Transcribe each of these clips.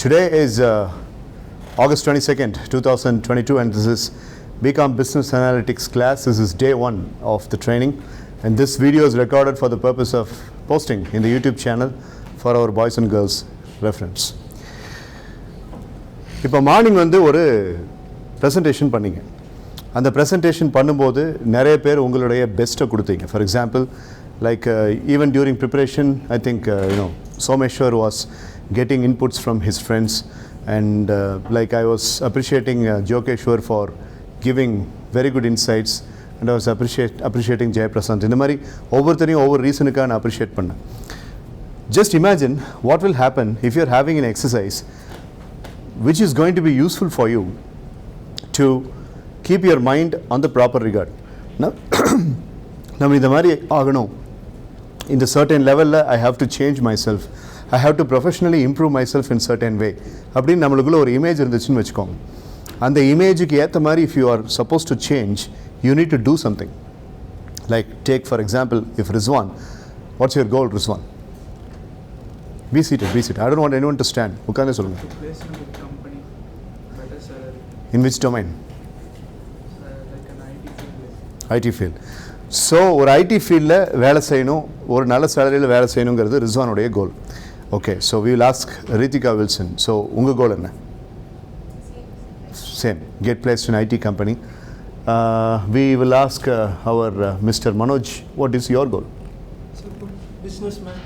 Today is August 22nd, 2022, and this is BCom Business Analytics class. This is day 1 of the training, and this video is recorded for the purpose of posting in the YouTube channel for our boys and girls reference. இப்போ morning ஒரு presentation பண்ணிங்க. அந்த presentation பண்ணும்போது நிறைய பேர் உங்களுடைய பெஸ்ட்டை கொடுத்தீங்க. For example like even during preparation I think Someshwar was getting inputs from his friends, and like I was appreciating Jokeshwar for giving very good insights, and I was appreciating Jayaprasant. இந்த மாதிரி ஒவ்வொருத்தரையும் ஒவ்வொரு ரீசனுக்காக நான் appreciate பண்ணேன். Just imagine what will happen if you're having an exercise which is going to be useful for you to keep your mind on the proper regard. நம்ம இந்த மாதிரி ஆகணும், இந்த certain level I have to change myself, I have to professionally improve myself in certain way அப்படின்னு நம்மளுக்குள்ள ஒரு image இருந்துச்சுன்னு வச்சுக்கோங்க. அந்த இமேஜுக்கு ஏற்ற மாதிரி if you are supposed to change, you need to do something. Like take for example, if Rizwan, what's your goal, Rizwan? Be seated. I don't want anyone to stand. உட்கார்ந்து சொல்லுங்க. Place in the company, better salary. In which domain? Like an IT field. IT field. So ஒரு IT ஃபீல்டில் வேலை செய்யணும், ஒரு நல்ல சேலரியில் வேலை செய்யணுங்கிறது ரிஸ்வானுடைய goal. Okay, so we will ask Rithika Wilson. So உங்கள் கோல் என்ன? Same, get placed in IT company. We will ask அவர் Mr Manoj, what is your goal? Businessman.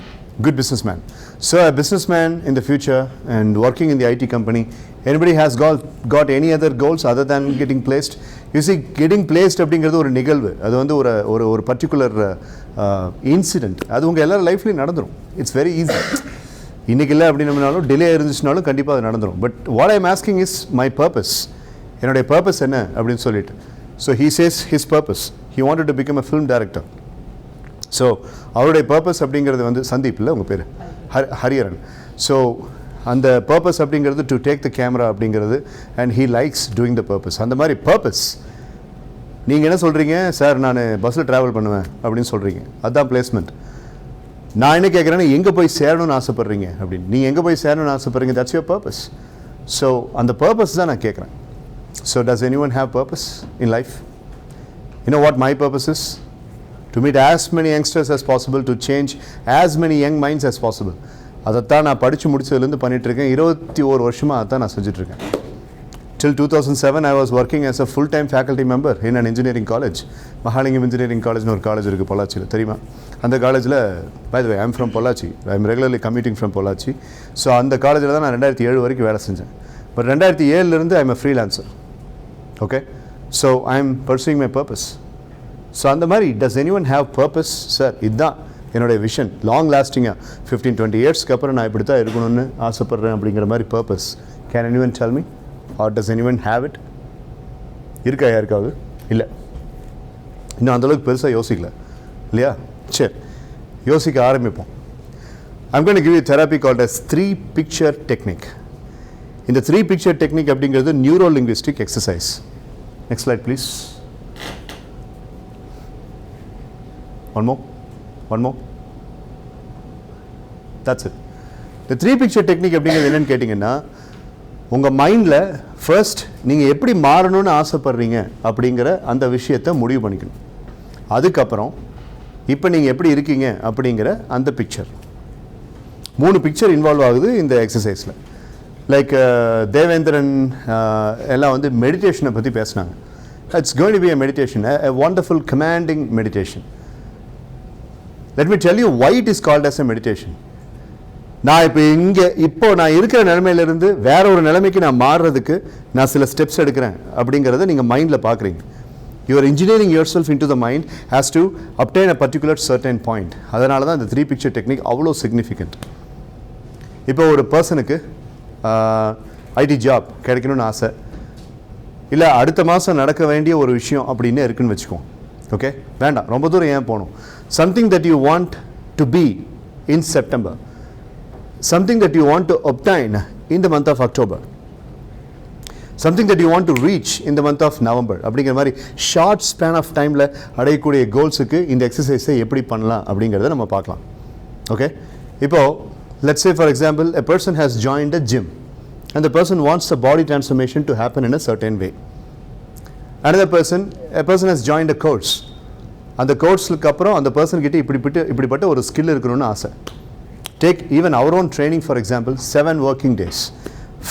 Good businessman. So a businessman in the future and working in the IT company. Anybody has got any other goals other than getting placed? You see, getting placed அப்படிங்கிறது ஒரு நிகழ்வு, அது ஒரு particular incident. அது உங்கள் எல்லாரும் லைஃப்லையும் நடந்துடும். It's very easy. இன்றைக்கி இல்லை அப்படின்னாலும் டிலே இருந்துச்சுனாலும் கண்டிப்பாக அது நடந்துடும். But what I am asking is my purpose. என்னுடைய பர்பஸ் என்ன அப்படின்னு சொல்லிட்டு. So he says his purpose, he wanted to become a film director. So அவருடைய பர்பஸ் அப்படிங்கிறது சந்தீப் இல்லை உங்கள் பேர், ஹரியரன். ஸோ அந்த பர்பஸ் அப்படிங்கிறது டு டேக் த கேமரா அப்படிங்கிறது, and he likes doing the purpose. அந்த மாதிரி பர்பஸ். நீங்கள் என்ன சொல்கிறீங்க? சார் நான் பஸ்ஸில் ட்ராவல் பண்ணுவேன் அப்படின்னு சொல்கிறீங்க, அதுதான் பிளேஸ்மெண்ட். நான் என்ன கேட்குறேன்னா எங்கே போய் சேரணும்னு ஆசைப்பட்றீங்க அப்படின்னு. நீங்கள் எங்கே போய் சேரணும்னு ஆசைப்பட்றீங்க, தட்ஸ் யுவர் பர்பஸ். ஸோ அந்த பர்பஸ் தான் நான் கேட்குறேன். So does any one have purpose in life? You know what my purpose is? To meet as many youngsters as possible, to change as many young minds as possible. அதைத்தான் நான் படித்து முடிச்சதுலேருந்து பண்ணிகிட்ருக்கேன். 21 வருஷமாக அதான் நான் செஞ்சிட்ருக்கேன். Till 2007 I was working as a full-time faculty member in an engineering college. Mahalingam engineering காலேஜ்னு ஒரு college இருக்குது பொள்ளாச்சியில், தெரியுமா? அந்த காலேஜில், by the way, I am from Pollachi, I am regularly commuting from Pollachi. So அந்த காலேஜில் தான் நான் 2007 வரைக்கும் வேலை செஞ்சேன். But 2007 I am a freelancer. Okay? So I am pursuing my purpose. So அந்த மாதிரி டஸ் any one have purpose? Sir இதுதான் என்னுடைய விஷன், லாங் லாஸ்டிங்காக 15-20 இயர்ஸ்க்கு அப்புறம் நான் இப்படி தான் இருக்கணும்னு ஆசைப்பட்றேன் அப்படிங்கிற மாதிரி purpose. Can any one tell me, or does any one have it? இருக்கா யாருக்காவது? இல்லை, இன்னும் அந்தளவுக்கு பெருசாக யோசிக்கல இல்லையா? சரி, யோசிக்க ஆரம்பிப்போம். I'm going to give you therapy called as 3 picture technique. இந்த 3 picture technique அப்படிங்கிறது neuro linguistic exercise. Next slide please. One more. That's it. The 3 picture technique அப்படிங்கிறது என்னன்னு கேட்டிங்கன்னா, உங்கள் மைண்டில் ஃபர்ஸ்ட் நீங்கள் எப்படி மாறணும்னு ஆசைப்படுறீங்க அப்படிங்கிற அந்த விஷயத்தை முடிவு பண்ணிக்கணும். அதுக்கப்புறம் இப்போ நீங்கள் எப்படி இருக்கீங்க அப்படிங்கிற அந்த பிக்சர். 3 பிக்சர் இன்வால்வ் ஆகுது இந்த எக்ஸசைஸில். லைக் தேவேந்திரன் எல்லாம் மெடிடேஷனை பற்றி பேசினாங்க. It's going to be a meditation, a wonderful commanding meditation. Let me tell you why it is called as a meditation. நான் இப்போ நான் இருக்கிற நிலைமையிலிருந்து வேற ஒரு நிலைமைக்கு நான் மாறுறதுக்கு நான் சில ஸ்டெப்ஸ் எடுக்கிறேன் அப்படிங்கிறத நீங்கள் மைண்டில் பார்க்குறீங்க. You are engineering yourself into the mind as to obtain a particular certain point. அதனால தான் இந்த 3 picture technique அவ்வளோ சிக்னிஃபிகண்ட். இப்போ ஒரு பர்சனுக்கு ஐடி ஜாப் கிடைக்கணும்னு ஆசை, இல்லை அடுத்த மாதம் நடக்க வேண்டிய ஒரு விஷயம் அப்படின்னு இருக்குன்னு வச்சுக்கோங்க. ஓகே, வேண்டாம், ரொம்ப தூரம் ஏன் போகணும்? Something that you want to be in September, something that you want to obtain in the month of October, something that you want to reach in the month of November அப்படிங்கிற மாதிரி short span of டைமில் அடையக்கூடிய கோல்ஸுக்கு இந்த எக்ஸசைஸை எப்படி பண்ணலாம் அப்படிங்கிறத நம்ம பார்க்கலாம். ஓகே, இப்போது let's say for example a person has joined a gym. and the person wants the body transformation to happen in a certain way. Another person, a person has joined a course. அந்த கோர்ஸ்க்கு அப்புறம் அந்த person கிட்ட இப்படிப்பட்ட ஒரு skill இருக்கணும்னு ஆசை. Take even our own training for example, 7 working days,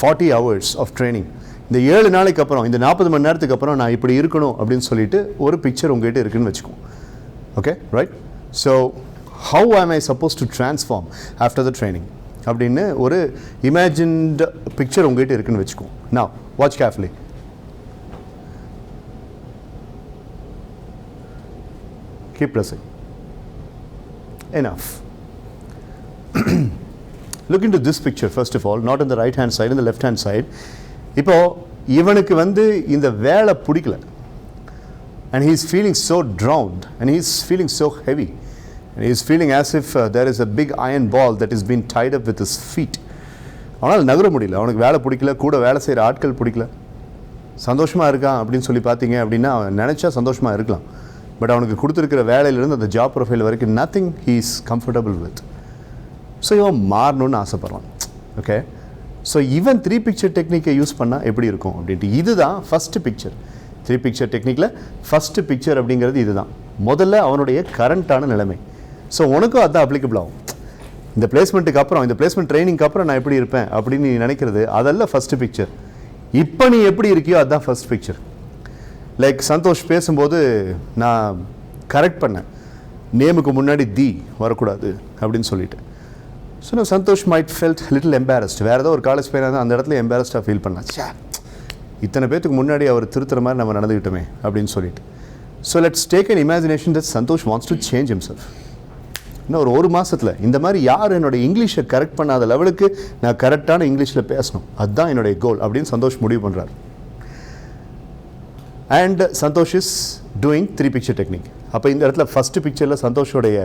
40 hours of training. இந்த 7 நாளைக்கு அப்புறம், இந்த 40 மணி நேரத்துக்கு அப்புறம் நான் இப்படி இருக்கணும் அப்படின்னு சொல்லிட்டு ஒரு பிக்சர் உங்ககிட்ட இருக்குன்னு வச்சுக்கோ. Okay, right? So how am I supposed to transform after the training? அப்படின்னு ஒரு imagined picture உங்ககிட்ட இருக்குன்னு வச்சுக்கோ. Now watch carefully. Keep pressing. Enough. Look into this picture first of all, not on the right hand side, on the left hand side. இப்போ இவனுக்கு இந்த வேலை பிடிக்கல, and he is feeling so drowned, and he is feeling so heavy, and he is feeling as if there is a big iron ball that is being tied up with his feet. அவனால் நகர முடியல, அவனுக்கு வேலை பிடிக்கல, கூட வேலை செய்கிற ஆட்கள் பிடிக்கல. சந்தோஷமாக இருக்கான் அப்படின்னு சொல்லி பார்த்தீங்க அப்படின்னா அவன் நினச்சா சந்தோஷமாக இருக்கலாம், பட் அவனுக்கு கொடுத்துருக்கிற வேலையிலேருந்து அந்த ஜாப் ப்ரொஃபைல் வரைக்கும் nothing he is comfortable with. So இவன் மாறணும்னு ஆசைப்பட்றான். ஓகே, ஸோ இவன் 3 பிக்சர் டெக்னிக்கை யூஸ் பண்ணால் எப்படி இருக்கும் அப்படின்ட்டு, இதுதான் ஃபஸ்ட்டு பிக்சர். 3 பிக்சர் டெக்னிக்கில் ஃபஸ்ட்டு பிக்சர் அப்படிங்கிறது இதுதான். முதல்ல அவனுடைய கரண்ட்டான நிலைமை. ஸோ உனக்கும் அதுதான் அப்ளிகபிள் ஆகும். இந்த பிளேஸ்மெண்ட்டுக்கு அப்புறம், இந்த பிளேஸ்மெண்ட் ட்ரைனிங்க்கு அப்புறம் நான் எப்படி இருப்பேன் அப்படின்னு நீ நினைக்கிறது அதெல்லாம் ஃபஸ்ட்டு பிக்சர். இப்போ நீ எப்படி இருக்கியோ அதுதான் ஃபஸ்ட் பிக்சர். லைக் சந்தோஷ் பேசும்போது நான் கரெக்ட் பண்ணேன், நேமுக்கு முன்னாடி தி வரக்கூடாது அப்படின்னு சொல்லிட்டு. ஸோ நான் Santhosh might felt little embarrassed. வேறு ஏதோ ஒரு காலேஜ் பையனாக அந்த இடத்துல எம்பாரஸ்டாக ஃபீல் பண்ணான். இத்தனை பேத்துக்கு முன்னாடி அவர் திருத்துற மாதிரி நம்ம நடந்துக்கிட்டோமே அப்படின்னு சொல்லிட்டு. So let's take an imagination that Santhosh wants to change himself. இன்னும் ஒரு மாதத்தில் இந்த மாதிரி யார் என்னோட இங்கிலீஷை கரெக்ட் பண்ணாத லெவலுக்கு நான் கரெக்டான இங்கிலீஷில் பேசணும், அதுதான் என்னுடைய கோல் அப்படின்னு சந்தோஷ் முடிவு பண்ணுறார். And Santosh is doing 3 picture technique. அப்போ இந்த இடத்துல ஃபஸ்ட்டு பிக்சரில் சந்தோஷோடைய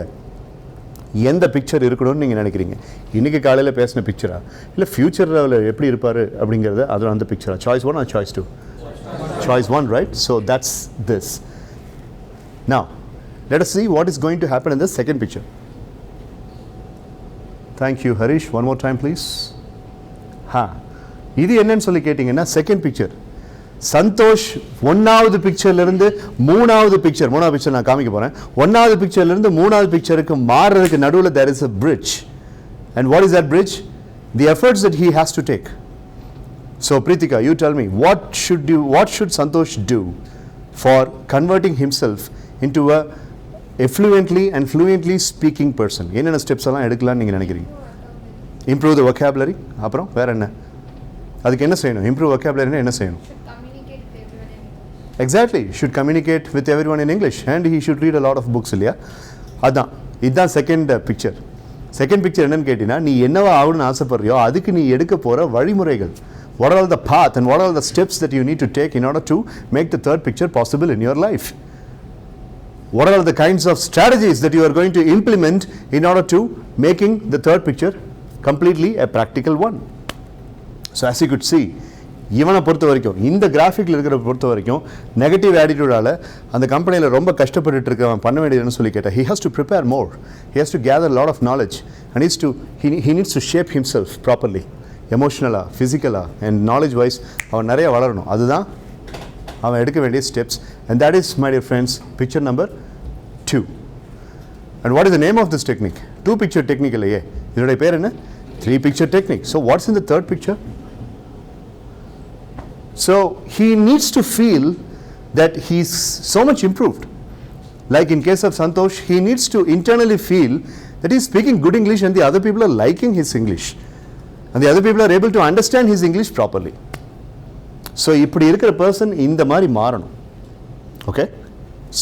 எந்த பிக்சர் இருக்கணும்னு நீங்கள் நினைக்கிறீங்க? இன்றைக்கி காலையில் பேசின பிக்சரா, இல்லை ஃப்யூச்சரில் எப்படி இருப்பார் அப்படிங்கிறத அதில் அந்த பிக்சரா? Choice 1 or choice 2? Choice 1, right? So that's this. Now let us see what is going to happen in the second picture. Thank you Harish, one more time please. இது என்னன்னு சொல்லி கேட்டிங்கன்னா செகண்ட் பிக்சர். சந்தோஷ் 1வது பிக்சர்லேருந்து 3வது பிக்சர் நான் காமிக்க போகிறேன். 1வது பிக்சர்லேருந்து 3வது பிக்சருக்கு மாறுறதுக்கு நடுவில் there is a bridge. And what is that bridge? The efforts that he has to take. So Preetika, you tell me, what should Santosh do for converting himself into a fluently and fluently speaking person? என்னென்ன steps எல்லாம் எடுக்கலாம்னு நீங்கள் நினைக்கிறீங்க? Improve the vocabulary. அப்புறம் வேறு என்ன? அதுக்கு என்ன செய்யணும்? Improve vocabulary என்ன செய்யணும்? Exactly, should communicate with everyone in English and he should read a lot of books இல்லையா? இதுதான் செகண்ட் பிக்சர். செகண்ட் பிக்சர் என்னன்னு கேட்டிங்கன்னா, நீ என்னவா ஆகணும்னு ஆசைப்படுறியோ அதுக்கு நீ எடுக்க போகிற வழிமுறைகள். What are the path and what are the steps that you need to take in order to make the third picture possible in your life? What are the kinds of strategies that you are going to implement in order to making the third picture completely a practical one? So as you could see, இவனை பொறுத்த வரைக்கும், இந்த கிராஃபிக்கில் இருக்கிற பொறுத்த வரைக்கும் negative ஆட்டிடியூடால் அந்த கம்பெனியில் ரொம்ப கஷ்டப்பட்டுட்டு இருக்கவன் பண்ண வேண்டியதுன்னு சொல்லி கேட்டால், he has to prepare more, he has to gather a lot of knowledge and he needs to shape himself properly, emotionally, physically and knowledge wise அவன் நிறைய வளரணும். அதுதான் அவன் எடுக்க வேண்டிய steps. and that is, my dear friends, picture number 2. and what is the name of this technique? 2 picture technique இல்லையே, இதோடைய பேர் என்ன? 3 picture technique. so what's in the third picture? So he needs to feel that he's so much improved. Like in case of Santosh, he needs to internally feel that he's speaking good English and the other people are liking his English and the other people are able to understand his English properly. So இப்படி இருக்கிற person இந்த மாதிரி மாறணும். Okay,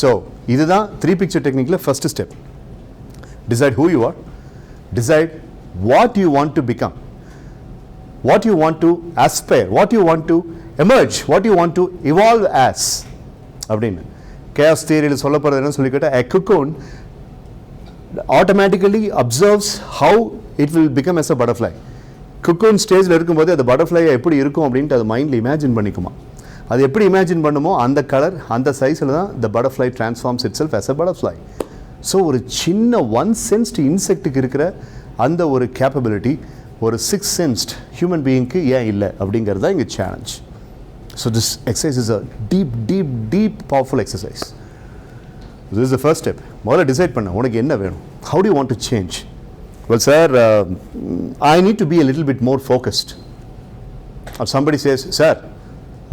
so இதுதான் 3 picture techniqueல first step. Decide who you are, decide what you want to become, what you want to aspire, what you want to emerge, what you want to evolve as அப்படின்னு. chaos theoryயில் சொல்லப்படுறது என்ன சொல்லி கேட்டால், a cocoon automatically observes how it will become as a butterfly. cocoon ஸ்டேஜில் இருக்கும்போது அது butterfly எப்படி இருக்கும் அப்படின்ட்டு அது மைண்டில் இமேஜின் பண்ணிக்குமா. அது எப்படி இமேஜின் பண்ணுமோ அந்த கலர் அந்த சைஸில் தான் the butterfly transforms itself as a butterfly. So ஒரு சின்ன 1 sensed இன்செக்ட்டுக்கு இருக்கிற அந்த ஒரு கேப்பபிலிட்டி ஒரு சிக்ஸ் சென்ஸ்ட் ஹியூமன் பீயிங்க்கு ஏன் இல்லை அப்படிங்கிறது தான் இங்கே challenge. So this exercise is a deep powerful exercise. This is the first step. முதல்ல டிசைட் பண்ண உனக்கு என்ன வேணும். How do you want to change? Well sir, I need to be a little bit more focused. Or somebody says, sir,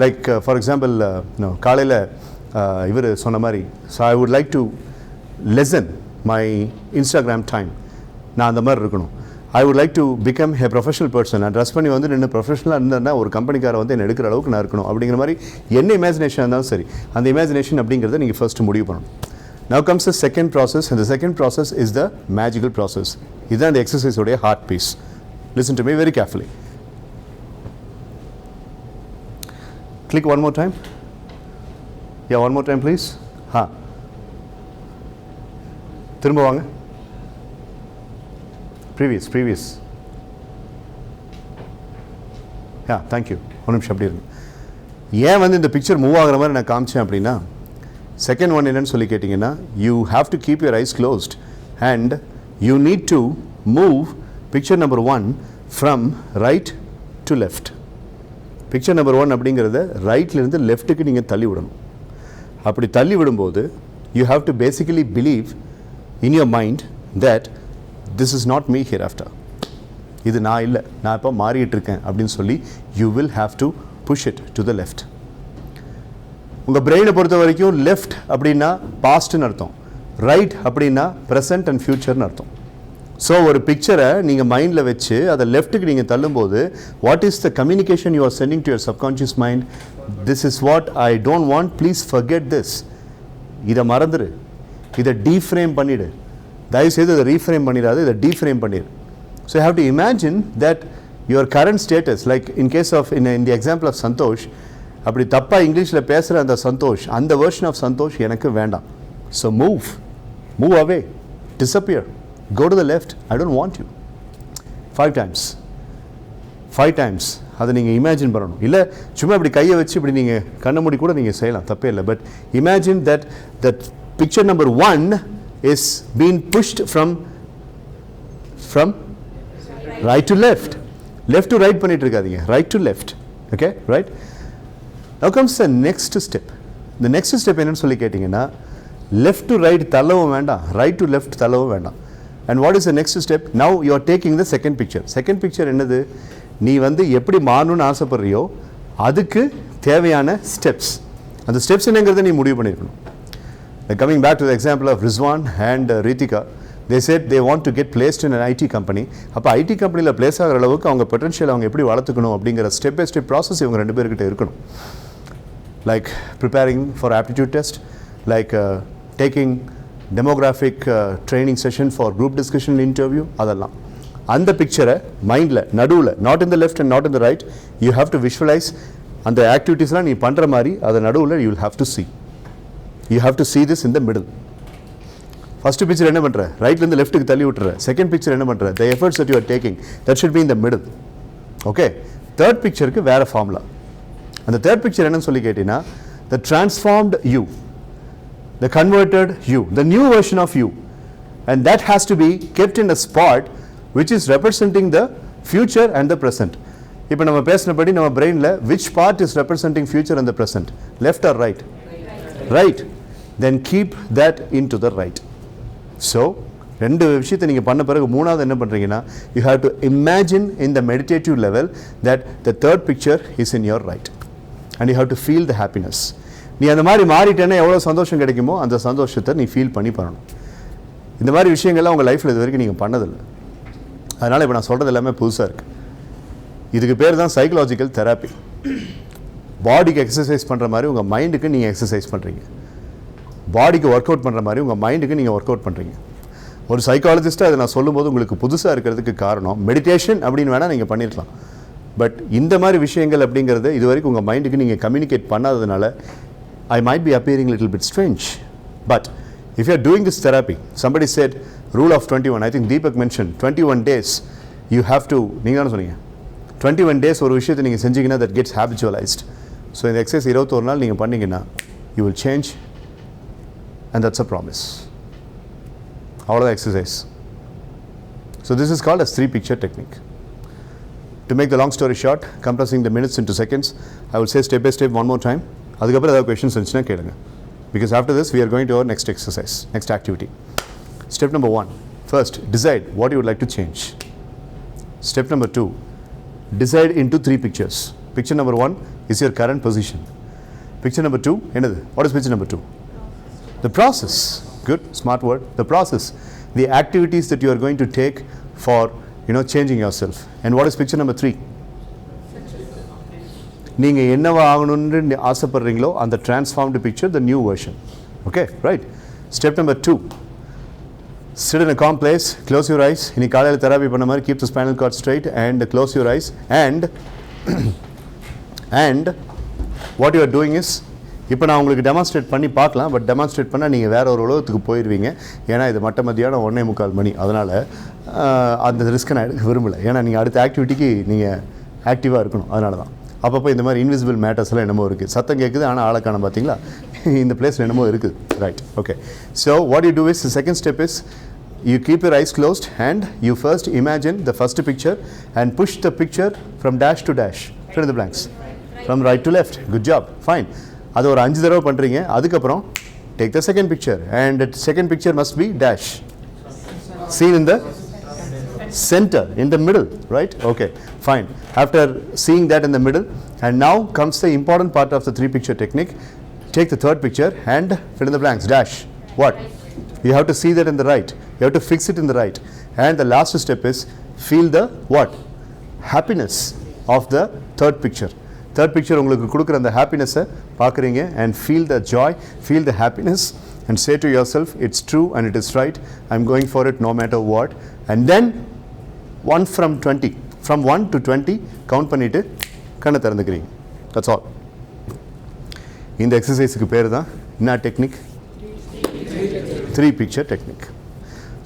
like for example, காலையில் இவர் சொன்ன மாதிரி, so I would like to lessen my Instagram time. நான் அந்த மாதிரி இருக்கணும். I would like to become a professional person. நான் dress பண்ணி வந்து நின்று ப்ரொஃபஷனலாக இருந்தேன்னா ஒரு கம்பெனிக்காரை வந்து என்ன எடுக்கிற அளவுக்கு நான் இருக்கணும் அப்படிங்கிற மாதிரி என்ன இமேஜினேஷன் இருந்தாலும் சரி, அந்த இமேஜினேஷன் அப்படிங்கிறத நீங்கள் ஃபர்ஸ்ட் முடிவு பண்ணணும். Now comes the second process, and the second process is the magical process. இதுதான் இந்த எக்ஸசைஸ் உடைய hard piece. Listen to me very carefully. Click one more time. Yeah, one more time please. திரும்ப வாங்க. Previous. Yeah, thank you. ஒரு நிமிஷம் அப்படி இருங்க. ஏன் வந்து இந்த பிக்சர் மூவ் ஆகிற மாதிரி நான் காமிச்சேன் அப்படின்னா, செகண்ட் ஒன் என்னன்னு சொல்லி கேட்டிங்கன்னா, you have to keep your eyes closed and you need to move picture number 1 from right to left. Picture number 1 அப்படிங்கிறத ரைட்லேருந்து லெஃப்ட்டுக்கு நீங்கள் தள்ளி விடணும். அப்படி தள்ளி விடும்போது you have to basically believe in your mind that this is not me here after. இது நான் இல்லை, நான் இப்போ மாறிட்டு இருக்கேன் அப்படின்னு சொல்லி you will have to push it to the left. உங்கள் பிரெயினை பொறுத்த வரைக்கும் லெஃப்ட் அப்படின்னா பாஸ்ட்னு அர்த்தம், ரைட் அப்படின்னா ப்ரெசன்ட் அண்ட் ஃபியூச்சர்னு அர்த்தம். ஸோ ஒரு பிக்சரை நீங்கள் மைண்டில் வச்சு அதை லெஃப்ட்டுக்கு நீங்கள் தள்ளும்போது what is the communication you are sending to your subconscious mind? This is what I don't want, please forget this. இதை மறந்துடு, இதை டீஃப்ரேம் பண்ணிவிடு, தயவுசெய்து இதை ரீஃப்ரேம் பண்ணிடாது, இதை டீஃப்ரேம் பண்ணிடு. So you have to imagine that your current status, like in case of in the example of Santhosh, அப்படி தப்பாக இங்கிலீஷில் பேசுகிற அந்த சந்தோஷ், அந்த வெர்ஷன் ஆஃப் சந்தோஷ் எனக்கு வேண்டாம். So move away, disappear, go to the left, I don't want you. 5 times அதை நீங்கள் இமேஜின் பண்ணணும். இல்லை சும்மா இப்படி கையை வச்சு இப்படி நீங்கள் கண்ண மூடி கூட நீங்கள் செய்யலாம், தப்பே இல்லை. But imagine that picture number 1 is being pushed from right to left to right பண்ணிட்டு இருக்காதீங்க, right to left. Okay, right? Now comes the next step. The next step என்னன்னு சொல்லி கேட்டிங்கன்னா, left to right தள்ளவும் வேண்டாம், right to left தள்ளவும் வேண்டாம். And what is the next step? Now you are taking the second picture. Second picture என்னது? நீ வந்து எப்படி மாறணும்னு ஆசைப்படுறியோ அதுக்கு தேவையான ஸ்டெப்ஸ், அந்த ஸ்டெப்ஸ் என்னங்கிறத நீ முடிவு பண்ணியிருக்கணும். Coming back to the example of Rizwan and Ritika, they said they want to get placed in an IT company. அப்போ ஐடி கம்பெனியில் பிளேஸ் ஆகிற அளவுக்கு அவங்க பொட்டன்ஷியல் அவங்க எப்படி வளர்த்துக்கணும் அப்படிங்கிற ஸ்டெப் பை ஸ்டெப் ப்ராசஸ் இவங்க 2 பேர்கிட்ட இருக்கணும். Like preparing for aptitude test, like taking demographic training session for group discussion interview, அதெல்லாம். அந்த பிக்சரை மைண்டில் நடுவில், not in the left and not in the right, you have to visualize அந்த ஆக்டிவிட்டீஸ்லாம் நீ பண்ணுற மாதிரி அதை நடுவில் you will have to see. You have to see this in the middle. First picture என்ன பண்ணுற? ரைட்லேருந்து லெஃப்ட்டுக்கு தள்ளி விட்டுற. செகண்ட் பிக்சர் என்ன பண்ணுற? the efforts that you are taking, that should be in the middle. ஓகே, தேர்ட் பிக்சருக்கு வேறு ஃபார்முலா. அந்த தேர்ட் பிக்சர் என்னன்னு சொல்லி கேட்டிங்கன்னா, the transformed you, the converted you, the new version of you, and that has to be kept in a spot which is representing the future and the present. இப்போ நம்ம பேசினபடி நம்ம பிரெயினில் which part is representing future and the present? Left or right? Right. Then keep that into the right. So ரெண்டு விஷயத்தை நீங்கள் பண்ண பிறகு மூணாவது என்ன பண்ணுறீங்கன்னா, you have to imagine in the meditative level that the third picture is in your right and you have to feel the happiness. நீ அந்த மாதிரி மாறிட்டேன்னா எவ்வளோ சந்தோஷம் கிடைக்குமோ அந்த சந்தோஷத்தை நீ ஃபீல் பண்ணணும். இந்த மாதிரி விஷயங்கள்லாம் உங்கள் லைஃப்பில் இது வரைக்கும் நீங்கள் பண்ணதில்லை. அதனால் இப்போ நான் சொல்கிறது எல்லாமே புதுசாக இருக்குது. இதுக்கு பேர் தான் சைக்கலாஜிக்கல் தெராப்பி. பாடிக்கு எக்ஸசைஸ் பண்ணுற மாதிரி உங்கள் மைண்டுக்கு நீங்கள் எக்ஸசைஸ் பண்ணுறீங்க. பாடிக்கு ஒர்க் அவுட் பண்ணுற மாதிரி உங்கள் மைண்டுக்கு நீங்கள் ஒர்க் அவுட் பண்ணுறீங்க. ஒரு சைக்காலஜிஸ்ட்டாக அதை நான் சொல்லும்போது உங்களுக்கு புதுசாக இருக்கிறதுக்கு காரணம் மெடிடேஷன் அப்படின்னு வேணால் நீங்கள் பண்ணியிருக்கலாம். பட் இந்த மாதிரி விஷயங்கள் அப்படிங்கிறது இது வரைக்கும் உங்கள் மைண்டுக்கு நீங்கள் communicate பண்ணாததுனால I might be appearing a little bit strange. But if you are doing this therapy, somebody said rule of 21, I think Deepak mentioned 21 days you have to, நீங்கள் என்ன சொன்னீங்க, 21 days ஒரு விஷயத்தை நீங்கள் செஞ்சீங்கன்னா that gets habitualized. So இந்த exercise 21 நாள் நீங்கள் பண்ணீங்கன்னா you will change and that's a promise. அவ்வளோதான் exercise. So this is called as 3 picture technique. To make the long story short, compressing the minutes into seconds, I will say step by step one more time. அதுக்கப்புறம் ஏதாவது questions இருந்துச்சுன்னா கேளுங்க. Because after this, we are going to our next exercise, next activity. Step number 1. First, decide what you would like to change. Step number 2. Decide into 3 pictures. Picture number 1 is your current position. Picture number 2, என்னது? What is picture number 2? The process. Good, smart word. The process. The activities that you are going to take for, changing yourself. And what is picture number 3? நீங்க என்னவா ஆகணும்னு ஆசைப்படுறீங்களோ அந்த transformed picture, the new version. Okay, right? Step number 2. Sit in a calm place, close your eyes. இன்னைக்கு காலையில் therapy பண்ண மாதிரி keep the spinal cord straight and close your eyes. And what you are doing is, இப்போ நான் உங்களுக்கு demonstrate பண்ணி பார்க்கலாம், but demonstrate பண்ணால் நீங்கள் வேற ஒரு உலகத்துக்கு போயிடுவீங்க. ஏன்னா இது மட்ட மத்தியானம் 1:45 மணி. அதனால் அந்த ரிஸ்க்கை நான் எடுக்க விரும்பலை. ஏன்னா நீங்கள் அடுத்த ஆக்டிவிட்டிக்கு நீங்கள் ஆக்டிவாக இருக்கணும். அதனால தான் அப்பப்போ இந்த மாதிரி இன்விசிபிள் மேட்டர்ஸ்லாம் என்னமோ இருக்குது. சத்தம் கேட்குது, ஆனால் ஆளை காண பார்த்தீங்களா, இந்த பிளேஸில் என்னமோ இருக்குது. Right, okay. So what you do is, second step is, you keep your eyes closed and you first imagine the first picture and push the picture from dash to dash. Fill in the blanks. From right to left. Good job. Fine. அது ஒரு 5 தடவை பண்ணுறீங்க. அதுக்கப்புறம் take the second picture and the second picture must be dash. Seen in the center, in the middle, right? Okay, fine. After seeing that in the middle, and now comes the important part of the 3 picture technique. Take the third picture and fill in the blanks. Dash. What? You have to see that in the right. You have to fix it in the right. And the last step is feel the what? Happiness of the third picture. Third picture உங்களுக்கு கொடுக்குற அந்த happiness-ஐ பார்க்குறீங்க and feel the joy, feel the happiness and say to yourself, it's true and it is right. I'm going for it no matter what. And then 1 from 20. From 1 to 20 count பண்ணிட்டு கண்ணை திறந்துக்கிறீங்க. That's all. இந்த எக்ஸசைஸுக்கு பேர் தான் என்ன technique? 3 picture technique.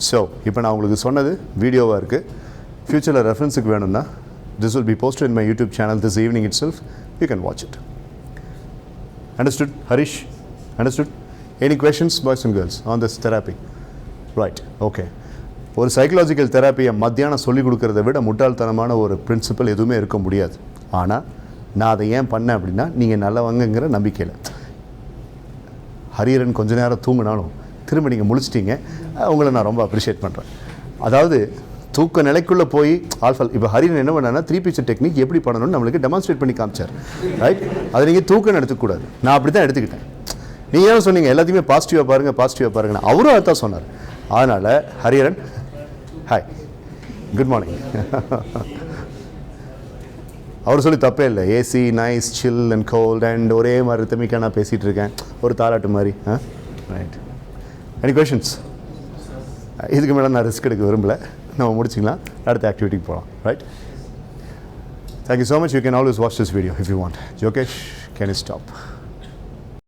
So இப்போ நான் உங்களுக்கு சொன்னது வீடியோவாக இருக்குது. ஃப்யூச்சரில் ரெஃபரன்ஸுக்கு வேணும்னா this will be posted in my YouTube channel this evening itself. You can watch it. Understood? Harish? Understood? Any questions, boys and girls, on this therapy? Right, okay. ஒரு psychological தெராப்பியை மத்தியானம் சொல்லிக் கொடுக்கறத விட முட்டாள்தனமான ஒரு பிரின்சிபல் எதுவுமே இருக்க முடியாது. ஆனால் நான் அதை ஏன் பண்ணேன் அப்படின்னா, நீங்கள் நல்லவங்கிற நம்பிக்கையில். ஹரியரன் கொஞ்ச நேரம் தூங்கினாலும் திரும்ப நீங்கள் முழிச்சிட்டிங்க. உங்களை நான் ரொம்ப அப்ரிஷியேட் பண்ணுறேன். அதாவது தூக்க நிலைக்குள்ளே போய் ஆல்ஃபல் இப்போ ஹரியன் என்ன பண்ணான்னா 3 picture டெக்னிக் எப்படி பண்ணணும்னு நம்மளுக்கு டெமான்ஸ்ட்ரேட் பண்ணி காமிச்சார். ரைட், அதை நீங்கள் தூக்கன்னு எடுத்துக்கூடாது. நான் அப்படி தான் எடுத்துக்கிட்டேன். நீங்கள் ஏன் சொன்னீங்க எல்லாத்தையுமே பாசிட்டிவாக பாருங்கள், பாசிட்டிவாக பாருங்கள். அவரும் அதான் சொன்னார். அதனால் ஹரியரன், ஹாய், குட் மார்னிங். அவர் சொல்லி தப்பே இல்லை. AC, nice, chill and cold and ஒரே மாதிரி ரித்தமிக்காக நான் பேசிகிட்டு இருக்கேன், ஒரு தாலாட்டு மாதிரி. Right, any questions? இதுக்கு மேலே நான் ரிஸ்க் எடுக்க விரும்பலை. நம்ம முடிச்சிக்கலாம், அடுத்த ஆக்டிவிட்டிக்கு போகலாம். Right, thank you so much. You can always watch this video if you want. ஜோகேஷ், கேன் யூ ஸ்டாப்?